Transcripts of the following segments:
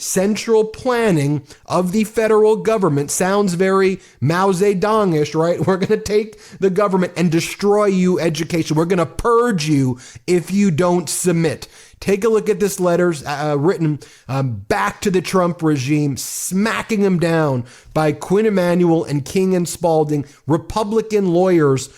central planning of the federal government. Sounds very Mao Zedong-ish, right? We're going to take the government and destroy you education. We're going to purge you if you don't submit. Take a look at this letter written back to the Trump regime, smacking them down by Quinn Emanuel and King and Spalding, Republican lawyers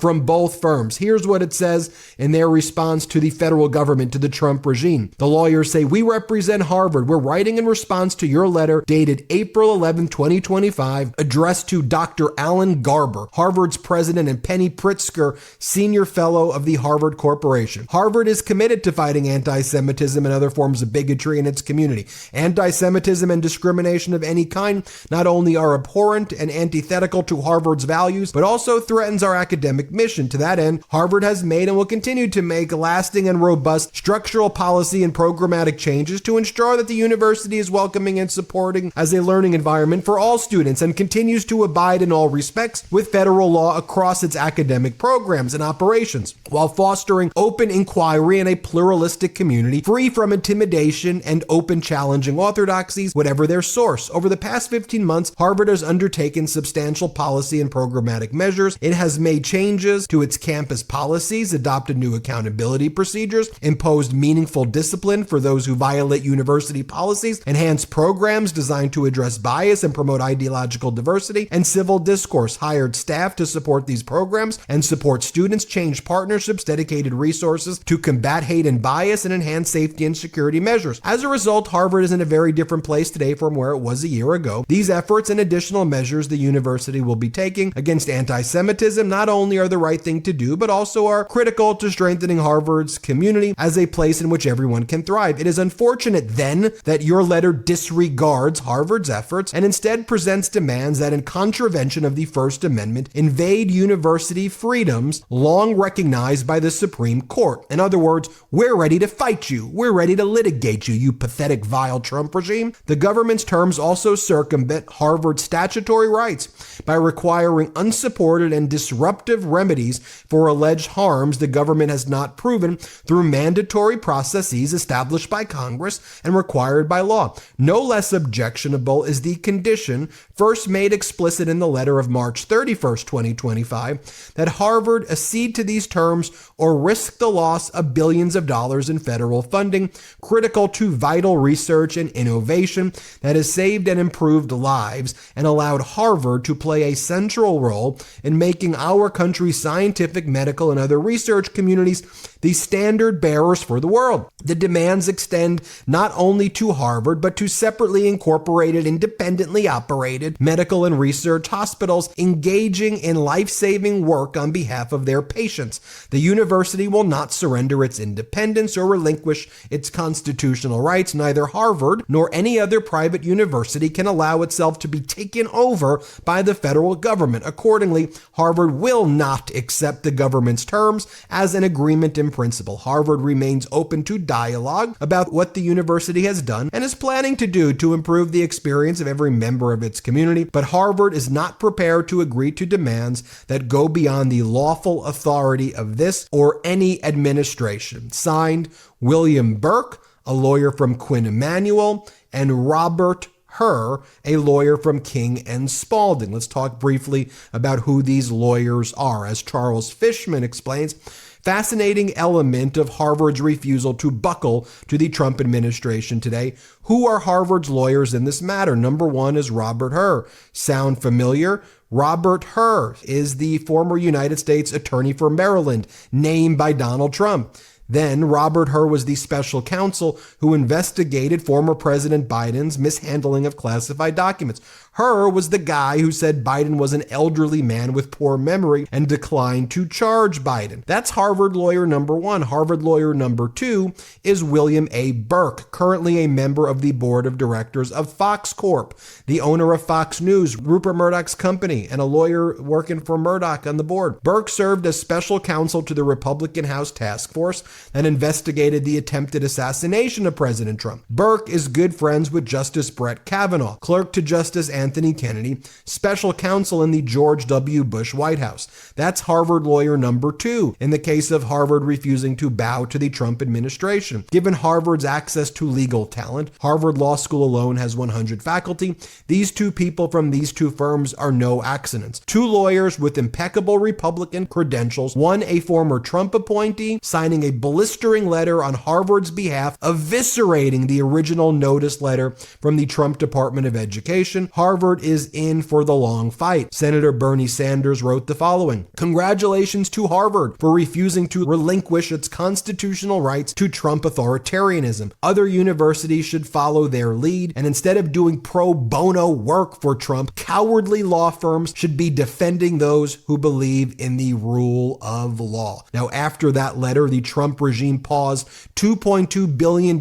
from both firms. Here's what it says in their response to the federal government, to the Trump regime. The lawyers say, "We represent Harvard. We're writing in response to your letter dated April 11, 2025, addressed to Dr. Alan Garber, Harvard's president, and Penny Pritzker, senior fellow of the Harvard Corporation. Harvard is committed to fighting anti-Semitism and other forms of bigotry in its community. Anti-Semitism and discrimination of any kind not only are abhorrent and antithetical to Harvard's values, but also threatens our academic mission. To that end, Harvard has made and will continue to make lasting and robust structural policy and programmatic changes to ensure that the university is welcoming and supporting as a learning environment for all students and continues to abide in all respects with federal law across its academic programs and operations, while fostering open inquiry in a pluralistic community free from intimidation and open challenging orthodoxies, whatever their source. Over the past 15 months, Harvard has undertaken substantial policy and programmatic measures. It has made changes to its campus policies, adopted new accountability procedures, imposed meaningful discipline for those who violate university policies, enhanced programs designed to address bias and promote ideological diversity and civil discourse, hired staff to support these programs and support students, changed partnerships, dedicated resources to combat hate and bias, and enhance safety and security measures. As a result, Harvard is in a very different place today from where it was a year ago. These efforts and additional measures the university will be taking against anti-Semitism not only are the right thing to do, but also are critical to strengthening Harvard's community as a place in which everyone can thrive. It is unfortunate then that your letter disregards Harvard's efforts and instead presents demands that, in contravention of the First Amendment, invade university freedoms long recognized by the Supreme Court. In other words, we're ready to fight you. We're ready to litigate you, you pathetic, vile Trump regime. The government's terms also circumvent Harvard's statutory rights by requiring unsupported and disruptive remedies for alleged harms the government has not proven through mandatory processes established by Congress and required by law. No less objectionable is the condition first made explicit in the letter of March 31st, 2025, that Harvard accede to these terms or risk the loss of billions of dollars in federal funding critical to vital research and innovation that has saved and improved lives and allowed Harvard to play a central role in making our country's scientific, medical, and other research communities the standard bearers for the world. The demands extend not only to Harvard, but to separately incorporated, independently operated medical and research hospitals engaging in life-saving work on behalf of their patients. The university will not surrender its independence or relinquish its constitutional rights. Neither Harvard nor any other private university can allow itself to be taken over by the federal government. Accordingly, Harvard will not accept the government's terms as an agreement in principle. Harvard remains open to dialogue about what the university has done and is planning to do to improve the experience of every member of its community, but Harvard is not prepared to agree to demands that go beyond the lawful authority of this or any administration. Signed, William Burke, a lawyer from Quinn Emanuel, and Robert Herr, a lawyer from King and Spalding. Let's talk briefly about who these lawyers are. As Charles Fishman explains, fascinating element of Harvard's refusal to buckle to the Trump administration today. Who are Harvard's lawyers in this matter? Number one is Robert Herr. Sound familiar? Robert Herr is the former United States Attorney for Maryland, named by Donald Trump. Then Robert Herr was the special counsel who investigated former President Biden's mishandling of classified documents. Herr was the guy who said Biden was an elderly man with poor memory and declined to charge Biden. That's Harvard lawyer number one. Harvard lawyer number two is William A. Burke, currently a member of the board of directors of Fox Corp, the owner of Fox News, Rupert Murdoch's company, and a lawyer working for Murdoch on the board. Burke served as special counsel to the Republican House Task Force that investigated the attempted assassination of President Trump. Burke is good friends with Justice Brett Kavanaugh, clerk to Justice Anthony Kennedy, special counsel in the George W. Bush White House. That's Harvard lawyer number 2 in the case of Harvard refusing to bow to the Trump administration. Given Harvard's access to legal talent, Harvard Law School alone has 100 faculty. These two people from these two firms are no accidents. Two lawyers with impeccable Republican credentials, one a former Trump appointee, signing a blistering letter on Harvard's behalf, eviscerating the original notice letter from the Trump Department of Education. Harvard is in for the long fight. Senator Bernie Sanders wrote the following: "Congratulations to Harvard for refusing to relinquish its constitutional rights to Trump authoritarianism. Other universities should follow their lead, and instead of doing pro bono work for Trump, cowardly law firms should be defending those who believe in the rule of law." Now, after that letter, the Trump regime paused $2.2 billion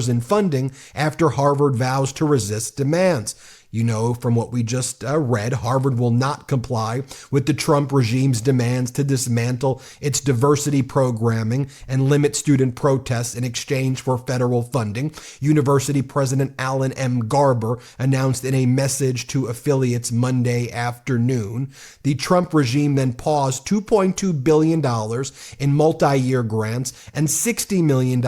in funding after Harvard vows to resist demands. You know, from what we just read, Harvard will not comply with the Trump regime's demands to dismantle its diversity programming and limit student protests in exchange for federal funding. University President Alan M. Garber announced in a message to affiliates Monday afternoon. The Trump regime then paused $2.2 billion in multi-year grants and $60 million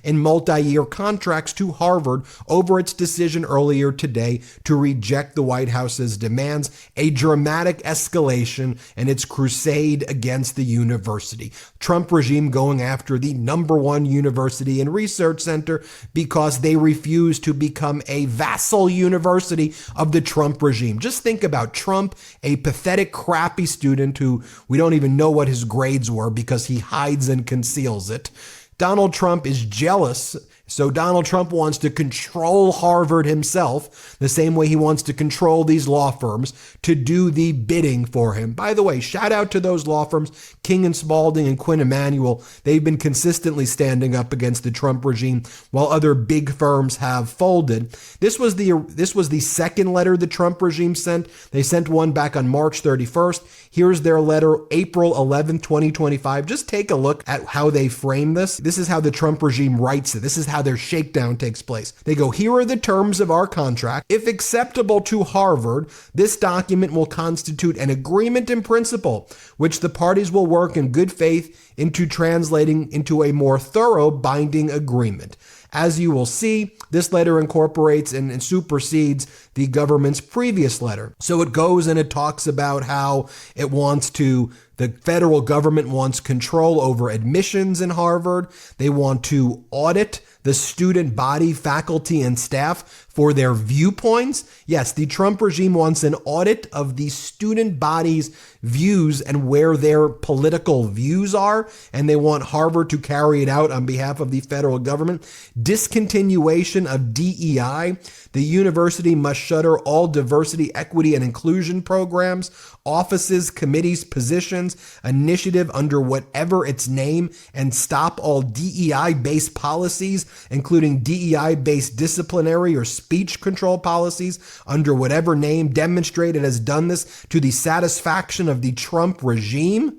in multi-year contracts to Harvard over its decision earlier today to reject the White House's demands, a dramatic escalation in its crusade against the university. Trump regime going after the #1 university and research center because they refuse to become a vassal university of the Trump regime. Just think about Trump, a pathetic, crappy student who we don't even know what his grades were because he hides and conceals it. Donald Trump is jealous. So Donald Trump wants to control Harvard himself, the same way he wants to control these law firms to do the bidding for him. By the way, shout out to those law firms, King and Spalding and Quinn Emanuel. They've been consistently standing up against the Trump regime while other big firms have folded. This was the second letter the Trump regime sent. They sent one back on March 31st. Here's their letter, April 11th, 2025. Just take a look at how they frame this. This is how the Trump regime writes it. This is how their shakedown takes place. They go, "Here are the terms of our contract. If acceptable to Harvard, this document will constitute an agreement in principle, which the parties will work in good faith into translating into a more thorough binding agreement. As you will see, this letter incorporates and supersedes the government's previous letter." So it goes and it talks about how the federal government wants control over admissions in Harvard. They want to audit the student body, faculty, and staff for their viewpoints. Yes, the Trump regime wants an audit of the student body's views and where their political views are, and they want Harvard to carry it out on behalf of the federal government. Discontinuation of DEI. The university must shutter all diversity, equity, and inclusion programs, offices, committees, positions, initiative under whatever its name, and stop all DEI-based policies, including DEI-based disciplinary or speech control policies under whatever name. Demonstrate it has done this to the satisfaction of the Trump regime.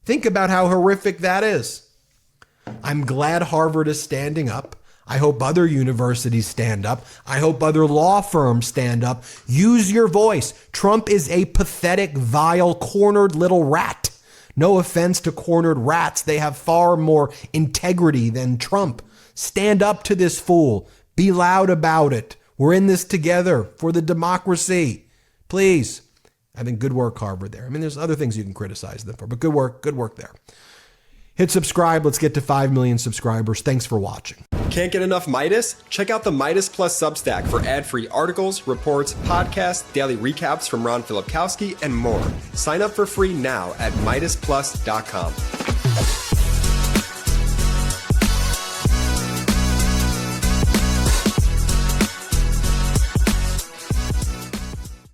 Think about how horrific that is. I'm glad Harvard is standing up. I hope other universities stand up. I hope other law firms stand up. Use your voice. Trump is a pathetic, vile, cornered little rat. No offense to cornered rats. They have far more integrity than Trump. Stand up to this fool. Be loud about it. We're in this together for the democracy. Please. I think good work, Harvard, there. I mean, there's other things you can criticize them for, but good work there. Hit subscribe. Let's get to 5 million subscribers. Thanks for watching. Can't get enough Midas? Check out the Midas Plus Substack for ad-free articles, reports, podcasts, daily recaps from Ron Filipkowski, and more. Sign up for free now at MidasPlus.com.